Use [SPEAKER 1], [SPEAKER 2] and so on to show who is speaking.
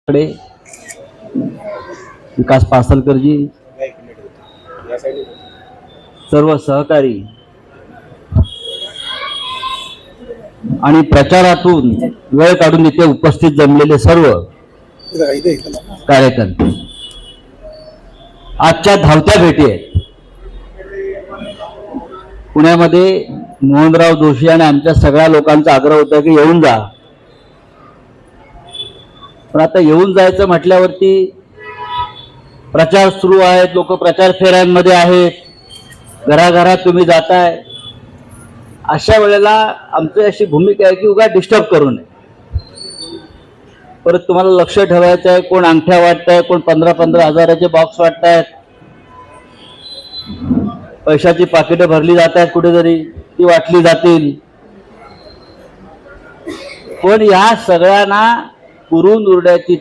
[SPEAKER 1] कडे विकास पासलकरजी, सर्व सहकारी आणि प्रचारातून वेळ काढून इथे उपस्थित जमलेले सर्व कार्यकर्ते, आजच्या धावत्या भेटी आहेत. पुण्यामध्ये मोहनराव जोशी आणि आमच्या सगळ्या लोकांचा आग्रह होता की येऊन जा, पण आता येऊन जायचं म्हटल्यावरती प्रचार सुरू आहेत, लोक प्रचार फेऱ्यांमध्ये आहेत, घराघरात तुम्ही जाताय. अशा वेळेला आमची अशी भूमिका आहे की उगा डिस्टर्ब करू नये. परत तुम्हाला लक्ष ठेवायचं आहे, कोण अंगठ्या वाटताय, कोण 15-15 हजाराचे बॉक्स वाटतायत, पैशाची पाकिटं भरली जात आहेत, कुठेतरी ती वाटली जातील. पण या सगळ्यांना पुरून उरण्याची